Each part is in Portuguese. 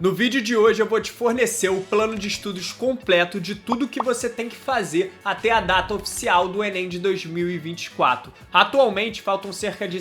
No vídeo de hoje eu vou te fornecer o plano de estudos completo de tudo que você tem que fazer até a data oficial do Enem de 2024. Atualmente faltam cerca de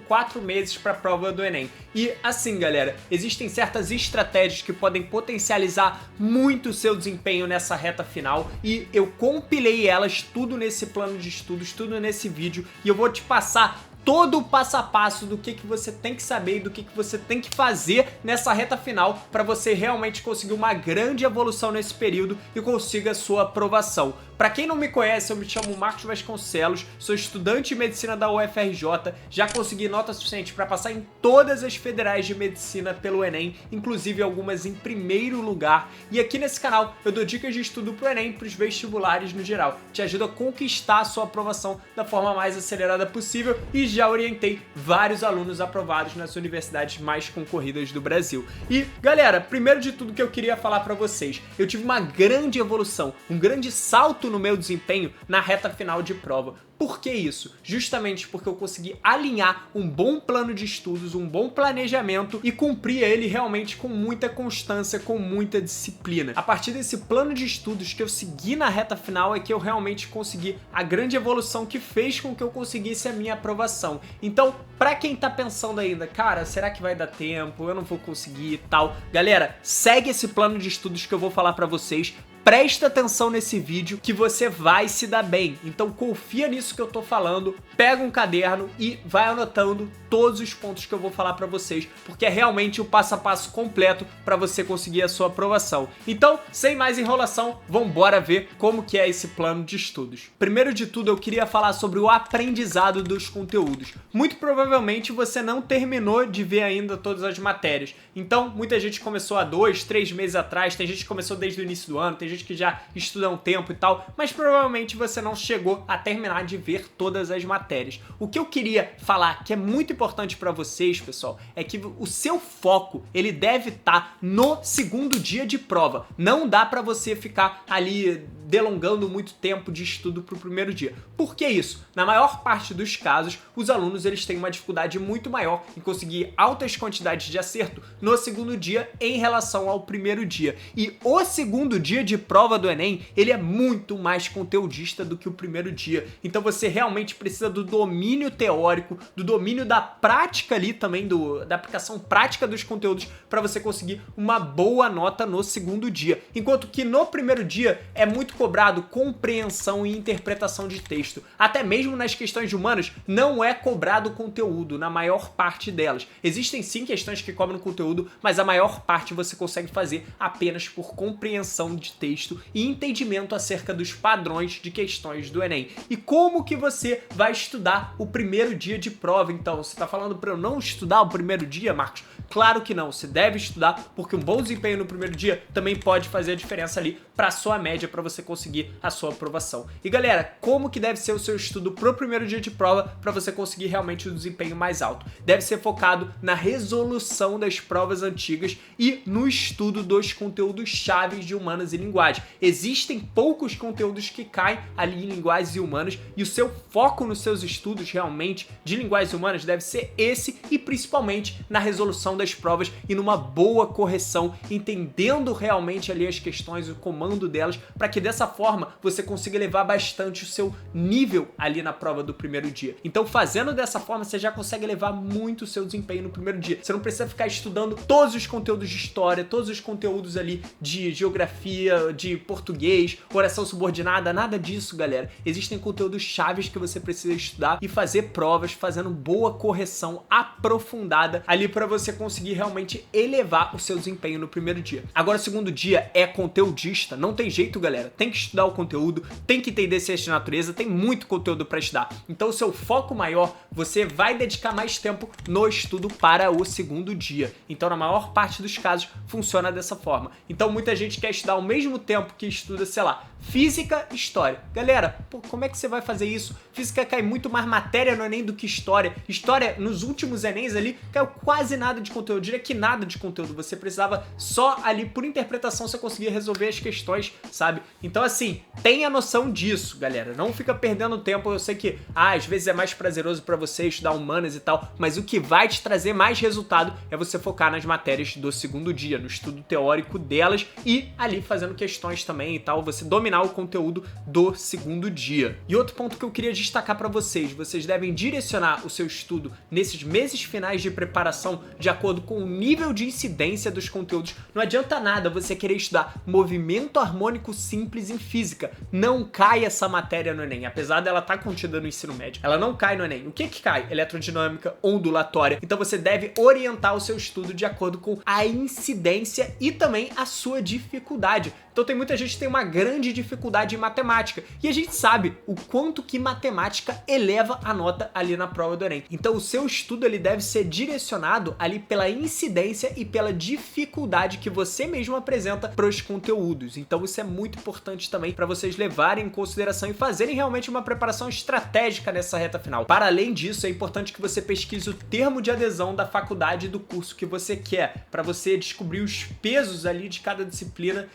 4 meses para a prova do Enem. E assim, galera, existem certas estratégias que podem potencializar muito o seu desempenho nessa reta final e eu compilei elas tudo nesse plano de estudos, tudo nesse vídeo, e eu vou te passar todo o passo a passo do que você tem que saber e do que você tem que fazer nessa reta final para você realmente conseguir uma grande evolução nesse período e consiga a sua aprovação. Para quem não me conhece, eu me chamo Marcos Vasconcelos, sou estudante de medicina da UFRJ, já consegui nota suficiente para passar em todas as federais de medicina pelo Enem, inclusive algumas em primeiro lugar. E aqui nesse canal eu dou dicas de estudo pro Enem e pros vestibulares no geral. Te ajuda a conquistar a sua aprovação da forma mais acelerada possível e já orientei vários alunos aprovados nas universidades mais concorridas do Brasil. E galera, primeiro de tudo que eu queria falar para vocês, eu tive uma grande evolução, um grande salto no meu desempenho na reta final de prova. Por que isso? Justamente porque eu consegui alinhar um bom plano de estudos, um bom planejamento e cumprir ele realmente com muita constância, com muita disciplina. A partir desse plano de estudos que eu segui na reta final é que eu realmente consegui a grande evolução que fez com que eu conseguisse a minha aprovação. Então, pra quem tá pensando ainda, cara, será que vai dar tempo? Eu não vou conseguir e tal. Galera, segue esse plano de estudos que eu vou falar pra vocês. Presta atenção nesse vídeo que você vai se dar bem, então confia nisso que eu tô falando, pega um caderno e vai anotando todos os pontos que eu vou falar pra vocês, porque é realmente o passo a passo completo pra você conseguir a sua aprovação. Então, sem mais enrolação, vambora ver como que é esse plano de estudos. Primeiro de tudo, eu queria falar sobre o aprendizado dos conteúdos. Muito provavelmente você não terminou de ver ainda todas as matérias, então muita gente começou há 2, 3 meses atrás, tem gente que começou desde o início do ano, tem gente que já estuda há um tempo e tal, mas provavelmente você não chegou a terminar de ver todas as matérias. O que eu queria falar, que é muito importante para vocês, pessoal, é que o seu foco, ele deve estar no segundo dia de prova. Não dá para você ficar ali delongando muito tempo de estudo para o primeiro dia. Por que isso? Na maior parte dos casos, os alunos eles têm uma dificuldade muito maior em conseguir altas quantidades de acerto no segundo dia em relação ao primeiro dia. E o segundo dia de prova do Enem, ele é muito mais conteudista do que o primeiro dia. Então você realmente precisa do domínio teórico, do domínio da prática ali também, da aplicação prática dos conteúdos para você conseguir uma boa nota no segundo dia. Enquanto que no primeiro dia é muito cobrado compreensão e interpretação de texto. Até mesmo nas questões de humanas não é cobrado conteúdo na maior parte delas. Existem sim questões que cobram conteúdo, mas a maior parte você consegue fazer apenas por compreensão de texto e entendimento acerca dos padrões de questões do Enem. E como que você vai estudar o primeiro dia de prova, então? Você está falando para eu não estudar o primeiro dia, Marcos? Claro que não, você deve estudar, porque um bom desempenho no primeiro dia também pode fazer a diferença ali para a sua média, para você conseguir a sua aprovação. E galera, como que deve ser o seu estudo pro primeiro dia de prova para você conseguir realmente o desempenho mais alto? Deve ser focado na resolução das provas antigas e no estudo dos conteúdos chaves de humanas e linguagem. Existem poucos conteúdos que caem ali em linguagens e humanas e o seu foco nos seus estudos realmente de linguagens e humanas deve ser esse e principalmente na resolução das provas e numa boa correção, entendendo realmente ali as questões, o comando delas, para que dessa forma você consiga elevar bastante o seu nível ali na prova do primeiro dia. Então fazendo dessa forma você já consegue elevar muito o seu desempenho no primeiro dia. Você não precisa ficar estudando todos os conteúdos de história, todos os conteúdos ali de geografia, de português, oração subordinada, nada disso, galera. Existem conteúdos chaves que você precisa estudar e fazer provas fazendo boa correção aprofundada ali para você conseguir realmente elevar o seu desempenho no primeiro dia. Agora o segundo dia é conteudista, não tem jeito, galera. Tem que estudar o conteúdo, tem que entender ciência de natureza, tem muito conteúdo para estudar. Então o seu foco maior, você vai dedicar mais tempo no estudo para o segundo dia. Então na maior parte dos casos funciona dessa forma. Então muita gente quer estudar ao mesmo tempo que estuda, sei lá, física e história. Galera, pô, como é que você vai fazer isso? Física cai muito mais matéria no Enem do que história. História, nos últimos Enems ali, caiu quase nada de conteúdo, eu diria que nada de conteúdo, você precisava só ali por interpretação você conseguia resolver as questões, sabe? Então assim, tenha noção disso, galera, não fica perdendo tempo. Eu sei que às vezes é mais prazeroso pra você estudar humanas e tal, mas o que vai te trazer mais resultado é você focar nas matérias do segundo dia, no estudo teórico delas e ali fazendo questões também e tal, você dominar o conteúdo do segundo dia. E outro ponto que eu queria destacar pra vocês devem direcionar o seu estudo nesses meses finais de preparação de acordo com o nível de incidência dos conteúdos. Não adianta nada você querer estudar movimento harmônico simples em física. Não cai essa matéria no Enem, apesar dela estar contida no ensino médio. Ela não cai no Enem. O que cai? Eletrodinâmica ondulatória. Então você deve orientar o seu estudo de acordo com a incidência e também a sua dificuldade. Então tem muita gente que tem uma grande dificuldade em matemática e a gente sabe o quanto que matemática eleva a nota ali na prova do Enem. Então o seu estudo ele deve ser direcionado ali pela incidência e pela dificuldade que você mesmo apresenta para os conteúdos. Então isso é muito importante também para vocês levarem em consideração e fazerem realmente uma preparação estratégica nessa reta final. Para além disso, é importante que você pesquise o termo de adesão da faculdade e do curso que você quer, para você descobrir os pesos ali de cada disciplina,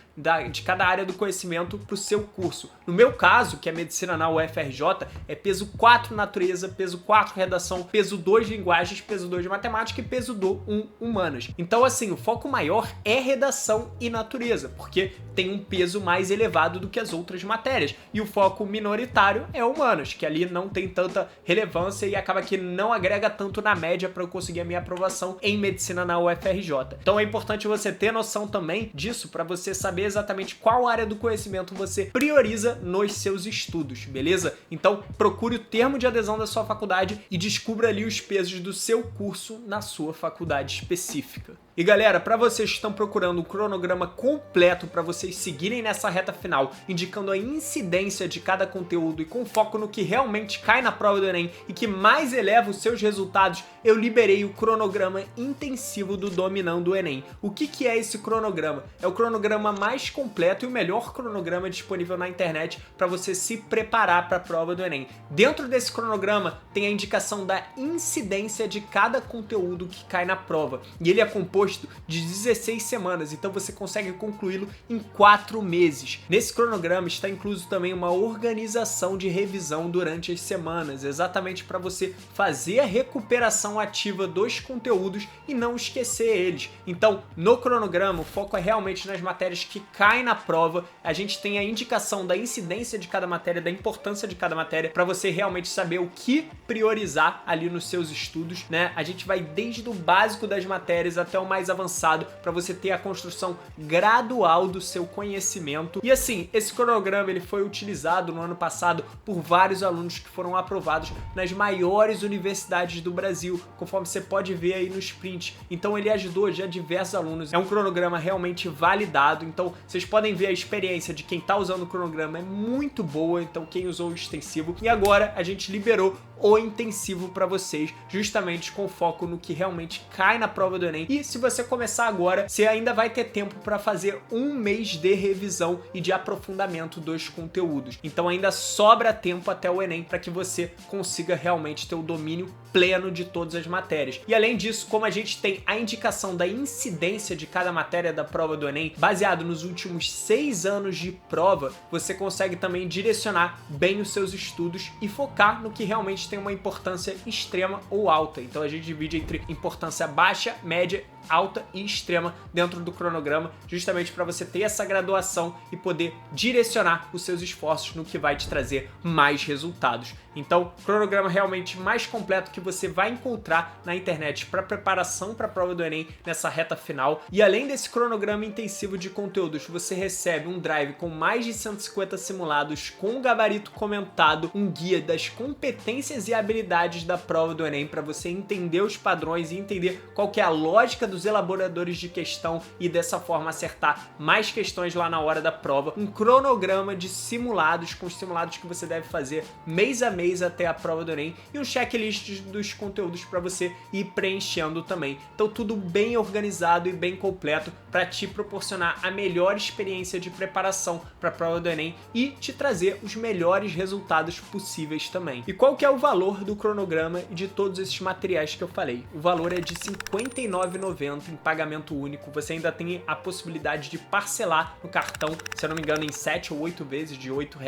de cada área do conhecimento para o seu curso. No meu caso, que é medicina na UFRJ, é peso 4 natureza, peso 4 redação, peso 2 linguagens, peso 2 matemática e peso 1 humanas. Então assim, o foco maior é redação e natureza, porque tem um peso mais elevado do que as outras matérias. E o foco minoritário é humanas, que ali não tem tanta relevância e acaba que não agrega tanto na média para eu conseguir a minha aprovação em medicina na UFRJ. Então é importante você ter noção também disso para você saber exatamente qual área do conhecimento você prioriza nos seus estudos, beleza? Então procure o termo de adesão da sua faculdade e descubra ali os pesos do seu curso na sua faculdade específica. E galera, para vocês que estão procurando um cronograma completo para vocês seguirem nessa reta final, indicando a incidência de cada conteúdo e com foco no que realmente cai na prova do Enem e que mais eleva os seus resultados, eu liberei o cronograma intensivo do Dominando o Enem. O que é esse cronograma? É o cronograma mais completo e o melhor cronograma disponível na internet para você se preparar para a prova do Enem. Dentro desse cronograma tem a indicação da incidência de cada conteúdo que cai na prova e ele é composto de 16 semanas, então você consegue concluí-lo em 4 meses. Nesse cronograma está incluso também uma organização de revisão durante as semanas, exatamente para você fazer a recuperação ativa dos conteúdos e não esquecer eles. Então, no cronograma, o foco é realmente nas matérias que caem na prova, a gente tem a indicação da incidência de cada matéria, da importância de cada matéria, para você realmente saber o que priorizar ali nos seus estudos, né? A gente vai desde o básico das matérias até o mais avançado para você ter a construção gradual do seu conhecimento. E assim, esse cronograma ele foi utilizado no ano passado por vários alunos que foram aprovados nas maiores universidades do Brasil, conforme você pode ver aí no sprint. Então ele ajudou já diversos alunos. É um cronograma realmente validado, então vocês podem ver a experiência de quem está usando o cronograma é muito boa, então quem usou o extensivo. E agora a gente liberou o intensivo para vocês, justamente com foco no que realmente cai na prova do Enem. E se você começar agora, você ainda vai ter tempo para fazer um mês de revisão e de aprofundamento dos conteúdos. Então ainda sobra tempo até o Enem para que você consiga realmente ter o domínio pleno de todas as matérias. E além disso, como a gente tem a indicação da incidência de cada matéria da prova do Enem, baseado nos últimos 6 anos de prova, você consegue também direcionar bem os seus estudos e focar no que realmente tem uma importância extrema ou alta. Então a gente divide entre importância baixa, média, alta e extrema dentro do cronograma, justamente para você ter essa graduação e poder direcionar os seus esforços no que vai te trazer mais resultados. Então, cronograma realmente mais completo que você vai encontrar na internet para preparação para a prova do Enem nessa reta final. E além desse cronograma intensivo de conteúdos, você recebe um drive com mais de 150 simulados, com gabarito comentado, um guia das competências e habilidades da prova do Enem para você entender os padrões e entender qual que é a lógica dos elaboradores de questão e dessa forma acertar mais questões lá na hora da prova, um cronograma de simulados, com os simulados que você deve fazer mês a mês até a prova do Enem, e um checklist dos conteúdos para você ir preenchendo também. Então tudo bem organizado e bem completo para te proporcionar a melhor experiência de preparação para a prova do Enem e te trazer os melhores resultados possíveis também. E qual que é o valor do cronograma e de todos esses materiais que eu falei? O valor é de R$ 59,90 em pagamento único. Você ainda tem a possibilidade de parcelar no cartão, se eu não me engano, em 7 ou 8 vezes de R$ 8.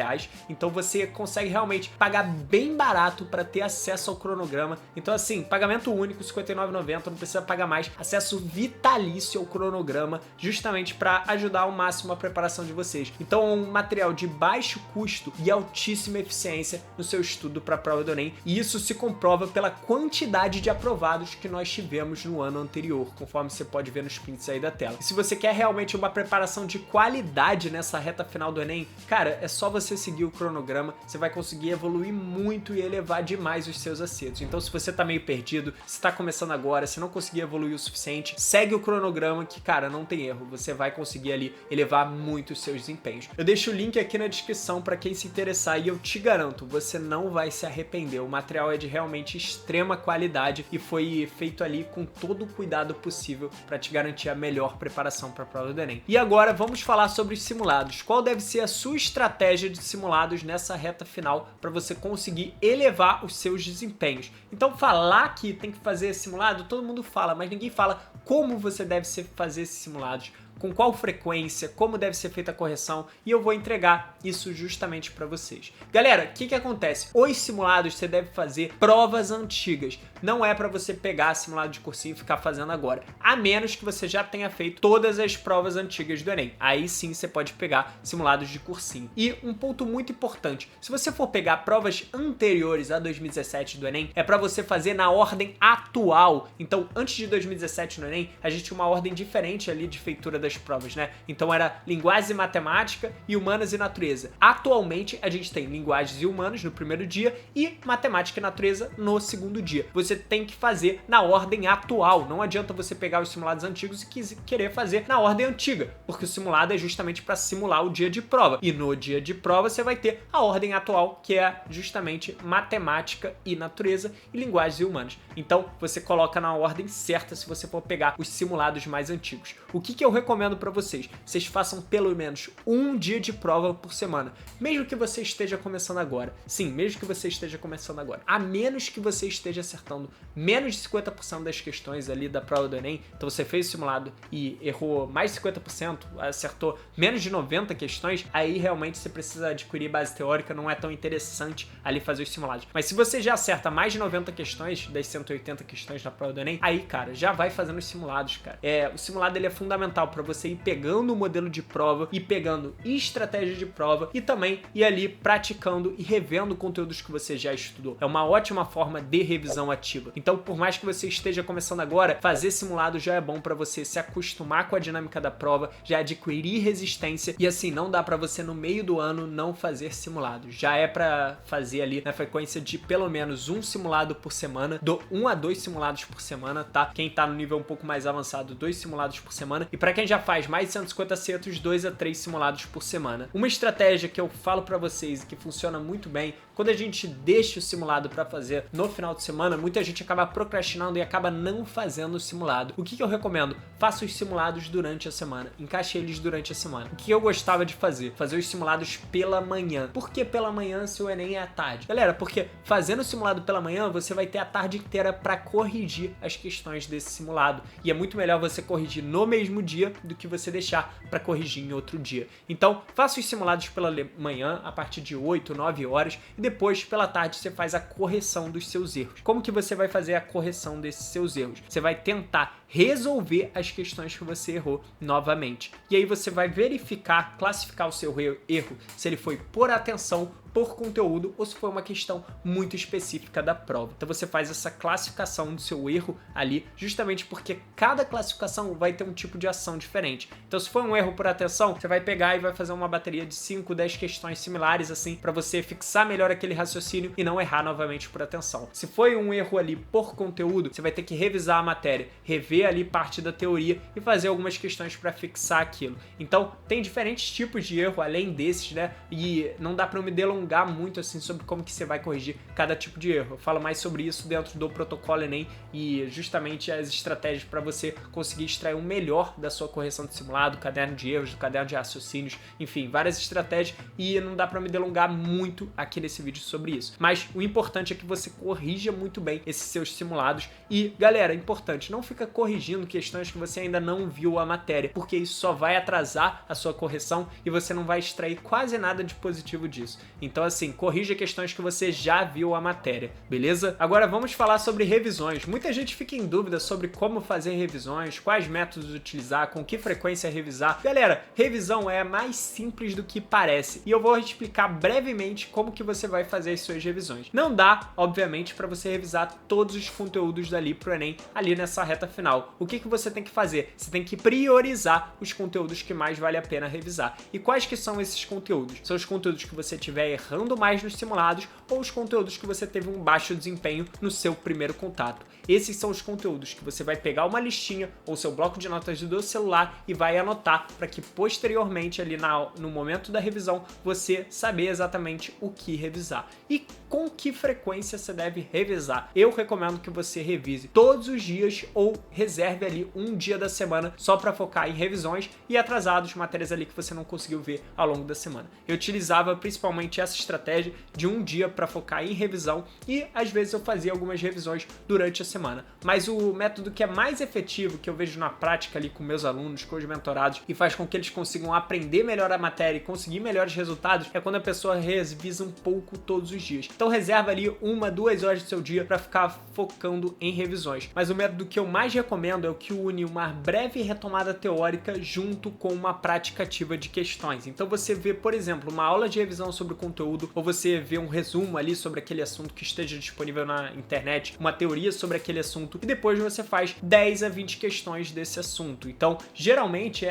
Então você consegue realmente pagar bem barato para ter acesso ao cronograma. Então assim, pagamento único, R$ 59,90, não precisa pagar mais. Acesso vitalício ao cronograma, justamente para ajudar ao máximo a preparação de vocês. Então é um material de baixo custo e altíssima eficiência no seu estudo para a prova do Enem. E isso se comprova pela quantidade de aprovados que nós tivemos no ano anterior, conforme você pode ver nos prints aí da tela. E se você quer realmente uma preparação de qualidade nessa reta final do Enem, cara, é só você seguir o cronograma, você vai conseguir evoluir muito e elevar demais os seus acertos. Então se você tá meio perdido, se tá começando agora, se não conseguir evoluir o suficiente, segue o cronograma que, cara, não tem erro, você vai conseguir ali elevar muito os seus desempenhos. Eu deixo o link aqui na descrição para quem se interessar e eu te garanto, você não vai se arrepender. O material é de realmente extrema qualidade e foi feito ali com todo o cuidado possível para te garantir a melhor preparação para a prova do Enem. E agora vamos falar sobre os simulados. Qual deve ser a sua estratégia de simulados nessa reta final para você conseguir elevar os seus desempenhos? Então falar que tem que fazer simulado, todo mundo fala, mas ninguém fala como você deve fazer esses simulados, com qual frequência, como deve ser feita a correção, e eu vou entregar isso justamente para vocês. Galera, o que acontece? Os simulados você deve fazer provas antigas. Não é para você pegar simulado de cursinho e ficar fazendo agora, a menos que você já tenha feito todas as provas antigas do Enem. Aí sim você pode pegar simulados de cursinho. E um ponto muito importante, se você for pegar provas anteriores a 2017 do Enem, é para você fazer na ordem atual. Então, antes de 2017 no Enem, a gente tinha uma ordem diferente ali de feitura das provas, né? Então era linguagens e matemática e humanas e natureza. Atualmente a gente tem linguagens e humanos no primeiro dia e matemática e natureza no segundo dia. Você tem que fazer na ordem atual. Não adianta você pegar os simulados antigos e querer fazer na ordem antiga, porque o simulado é justamente para simular o dia de prova. E no dia de prova você vai ter a ordem atual, que é justamente matemática e natureza e linguagens e humanos. Então você coloca na ordem certa se você for pegar os simulados mais antigos. O que eu recomendo para vocês? Vocês façam pelo menos um dia de prova por semana, mesmo que você esteja começando agora. Sim, mesmo que você esteja começando agora. A menos que você esteja acertando menos de 50% das questões ali da prova do Enem, então você fez o simulado e errou mais de 50%, acertou menos de 90 questões, aí realmente você precisa adquirir base teórica, não é tão interessante ali fazer os simulados. Mas se você já acerta mais de 90 questões das 180 questões da prova do Enem, aí, cara, já vai fazendo os simulados, cara. O simulado ele é fundamental para você ir pegando o modelo de prova e pegando estratégia de prova e também ir ali praticando e revendo conteúdos que você já estudou. É uma ótima forma de revisão ativa. Então, por mais que você esteja começando agora, fazer simulado já é bom para você se acostumar com a dinâmica da prova, já adquirir resistência e assim, não dá para você no meio do ano não fazer simulado. Já é para fazer ali na frequência de pelo menos um simulado por semana, 1 a 2 simulados por semana, tá? Quem tá no nível um pouco mais avançado, 2 simulados por semana. E para quem já faz mais de 150 acertos, 2 a 3 simulados por semana. Uma estratégia que eu falo para vocês e que funciona muito bem, quando a gente deixa o simulado para fazer no final de semana, muita gente acaba procrastinando e acaba não fazendo o simulado. O que eu recomendo? Faça os simulados durante a semana, encaixe eles durante a semana. O que eu gostava de fazer? Fazer os simulados pela manhã. Por que pela manhã se o Enem é à tarde? Galera, porque fazendo o simulado pela manhã, você vai ter a tarde inteira para corrigir as questões desse simulado. E é muito melhor você corrigir no mesmo dia do que você deixar para corrigir em outro dia. Então, faça os simulados pela manhã, a partir de 8, 9 horas, e depois, pela tarde, você faz a correção dos seus erros. Como que você vai fazer a correção desses seus erros? Você vai tentar resolver as questões que você errou novamente. E aí você vai verificar, classificar o seu erro, se ele foi por atenção por conteúdo ou se foi uma questão muito específica da prova. Então você faz essa classificação do seu erro ali, justamente porque cada classificação vai ter um tipo de ação diferente. Então se for um erro por atenção, você vai pegar e vai fazer uma bateria de 5, 10 questões similares assim, para você fixar melhor aquele raciocínio e não errar novamente por atenção. Se foi um erro ali por conteúdo, você vai ter que revisar a matéria, rever ali parte da teoria e fazer algumas questões para fixar aquilo. Então tem diferentes tipos de erro além desses, né? E não dá para eu me delongar muito assim sobre como que você vai corrigir cada tipo de erro. Eu falo mais sobre isso dentro do protocolo Enem e justamente as estratégias para você conseguir extrair o melhor da sua correção de simulado, do caderno de erros, do caderno de raciocínios, enfim, várias estratégias, e não dá para me delongar muito aqui nesse vídeo sobre isso. Mas o importante é que você corrija muito bem esses seus simulados e, galera, é importante, não fica corrigindo questões que você ainda não viu a matéria, porque isso só vai atrasar a sua correção e você não vai extrair quase nada de positivo disso. Então, assim, corrija questões que você já viu a matéria, beleza? Agora vamos falar sobre revisões. Muita gente fica em dúvida sobre como fazer revisões, quais métodos utilizar, com que frequência revisar. Galera, revisão é mais simples do que parece e eu vou explicar brevemente como que você vai fazer as suas revisões. Não dá, obviamente, para você revisar todos os conteúdos dali pro Enem, ali nessa reta final. O que que você tem que fazer? Você tem que priorizar os conteúdos que mais vale a pena revisar. E quais que são esses conteúdos? São os conteúdos que você estiver errando mais nos simulados ou os conteúdos que você teve um baixo desempenho no seu primeiro contato. Esses são os conteúdos que você vai pegar uma listinha ou seu bloco de notas do celular e vai anotar para que posteriormente ali no momento da revisão você saber exatamente o que revisar e com que frequência você deve revisar. Eu recomendo que você revise todos os dias ou reserve ali um dia da semana só para focar em revisões e atrasados, matérias ali que você não conseguiu ver ao longo da semana. Eu utilizava principalmente essa estratégia de um dia para focar em revisão e às vezes eu fazia algumas revisões durante a semana. Mas o método que é mais efetivo, que eu vejo na prática ali com meus alunos, com os mentorados e faz com que eles consigam aprender melhor a matéria e conseguir melhores resultados, é quando a pessoa revisa um pouco todos os dias. Então reserva ali 1, 2 horas do seu dia para ficar focando em revisões. Mas o método que eu mais recomendo é o que une uma breve retomada teórica junto com uma prática ativa de questões. Então você vê, por exemplo, uma aula de revisão sobre o conteúdo, ou você vê um resumo ali sobre aquele assunto que esteja disponível na internet, uma teoria sobre aquele assunto, e depois você faz 10 a 20 questões desse assunto. Então, geralmente,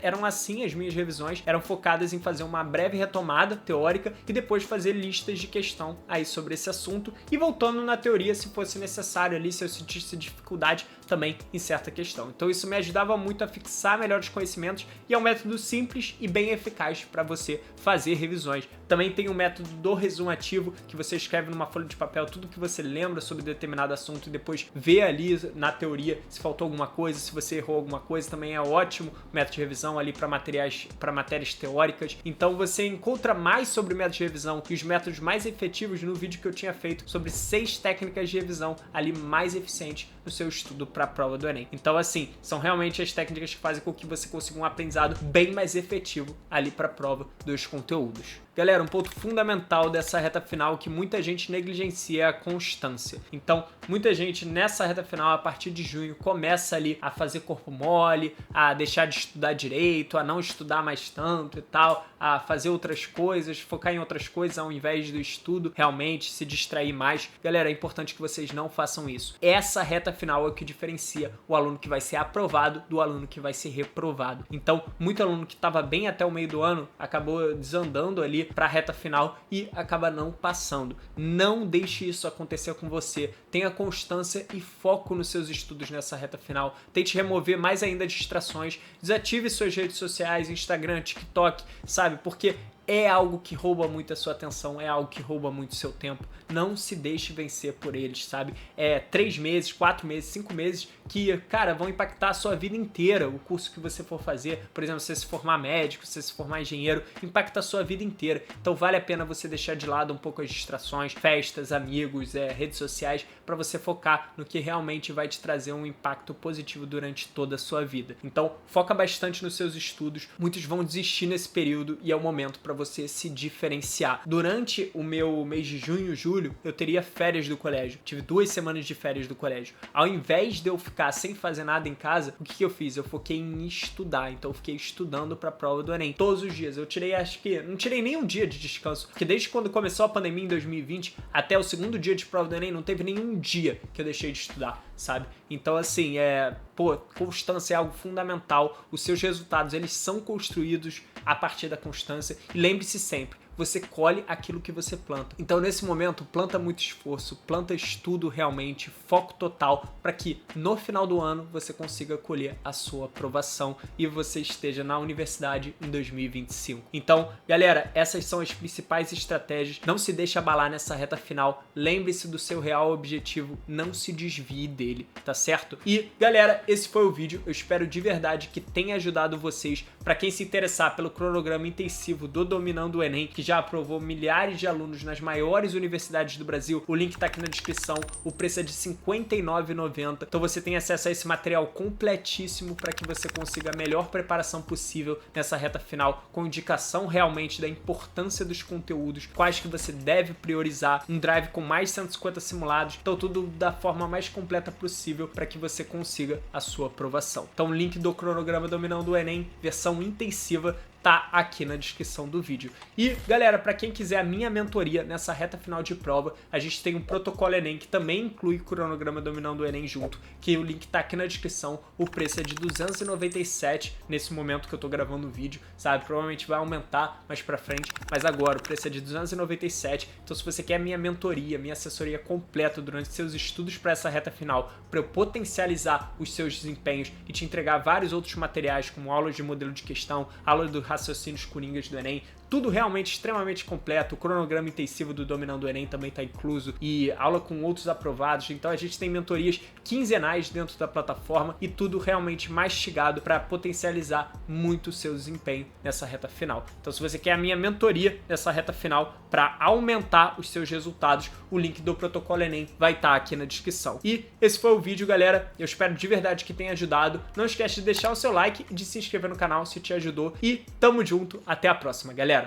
eram assim as minhas revisões, eram focadas em fazer uma breve retomada teórica e depois fazer listas de questão aí sobre esse assunto e voltando na teoria se fosse necessário ali, se eu sentisse dificuldade também em certa questão. Então isso me ajudava muito a fixar melhores conhecimentos e é um método simples e bem eficaz para você fazer revisões. Também tem o método do resumo ativo, que você escreve numa folha de papel tudo que você lembra sobre determinado assunto e depois vê ali na teoria se faltou alguma coisa, se você errou alguma coisa, também é ótimo método de revisão ali para matérias teóricas. Então você encontra mais sobre métodos de revisão e os métodos mais efetivos no vídeo que eu tinha feito sobre 6 técnicas de revisão ali mais eficientes no seu estudo para a prova do Enem. Então assim, são realmente as técnicas que fazem com que você consiga um aprendizado bem mais efetivo ali para a prova dos conteúdos. Galera, um ponto fundamental dessa reta final que muita gente negligencia é a constância. Então, muita gente nessa reta final, a partir de junho, começa ali a fazer corpo mole, a deixar de estudar direito, a não estudar mais tanto e tal, a fazer outras coisas, focar em outras coisas ao invés do estudo, realmente se distrair mais. Galera, é importante que vocês não façam isso. Essa reta final é o que diferencia o aluno que vai ser aprovado do aluno que vai ser reprovado. Então, muito aluno que estava bem até o meio do ano acabou desandando ali para a reta final e acaba não passando. Não deixe isso acontecer com você. Tenha constância e foco nos seus estudos nessa reta final. Tente remover mais ainda distrações. Desative suas redes sociais, Instagram, TikTok, sabe? Porque é algo que rouba muito a sua atenção, é algo que rouba muito o seu tempo. Não se deixe vencer por eles, sabe? 3 meses, 4 meses, 5 meses que, cara, vão impactar a sua vida inteira. O curso que você for fazer, por exemplo, se você se formar médico, se você se formar engenheiro, impacta a sua vida inteira. Então vale a pena você deixar de lado um pouco as distrações, festas, amigos, redes sociais, para você focar no que realmente vai te trazer um impacto positivo durante toda a sua vida. Então, foca bastante nos seus estudos. Muitos vão desistir nesse período e é o momento para você se diferenciar. Durante o meu mês de junho e julho, eu teria férias do colégio. Tive 2 semanas de férias do colégio. Ao invés de eu ficar sem fazer nada em casa, o que eu fiz? Eu foquei em estudar. Então, eu fiquei estudando para a prova do Enem todos os dias. Eu tirei, acho que, não tirei nem um dia de descanso, porque desde quando começou a pandemia em 2020 até o segundo dia de prova do Enem, não teve nenhum dia que eu deixei de estudar, sabe? Então, assim, constância é algo fundamental. Os seus resultados, eles são construídos a partir da constância. E lembre-se sempre, você colhe aquilo que você planta. Então, nesse momento, planta muito esforço, planta estudo realmente, foco total, para que no final do ano você consiga colher a sua aprovação e você esteja na universidade em 2025. Então, galera, essas são as principais estratégias. Não se deixe abalar nessa reta final. Lembre-se do seu real objetivo, não se desvie dele, tá certo? E, galera, esse foi o vídeo. Eu espero de verdade que tenha ajudado vocês. Para quem se interessar pelo cronograma intensivo do Dominando o Enem, que já aprovou milhares de alunos nas maiores universidades do Brasil, o link tá aqui na descrição. O preço é de R$ 59,90. Então você tem acesso a esse material completíssimo para que você consiga a melhor preparação possível nessa reta final, com indicação realmente da importância dos conteúdos, quais que você deve priorizar, um drive com mais de 150 simulados, então tudo da forma mais completa possível para que você consiga a sua aprovação. Então o link do cronograma Dominando o Enem, versão intensiva, tá aqui na descrição do vídeo. E, galera, para quem quiser a minha mentoria nessa reta final de prova, a gente tem um protocolo Enem que também inclui o cronograma Dominando o Enem junto, que o link tá aqui na descrição. O preço é de R$ 297 nesse momento que eu tô gravando o vídeo, sabe? Provavelmente vai aumentar mais pra frente, mas agora o preço é de 297. Então, se você quer a minha mentoria, minha assessoria completa durante seus estudos para essa reta final, para eu potencializar os seus desempenhos e te entregar vários outros materiais, como aulas de modelo de questão, aulas do raciocínios coringas do Enem, tudo realmente extremamente completo. O cronograma intensivo do Dominando o Enem também está incluso e aula com outros aprovados. Então a gente tem mentorias quinzenais dentro da plataforma e tudo realmente mastigado para potencializar muito o seu desempenho nessa reta final. Então, se você quer a minha mentoria nessa reta final para aumentar os seus resultados, o link do protocolo Enem vai estar aqui na descrição. E esse foi o vídeo, galera. Eu espero de verdade que tenha ajudado. Não esquece de deixar o seu like e de se inscrever no canal se te ajudou. E tamo junto. Até a próxima, galera.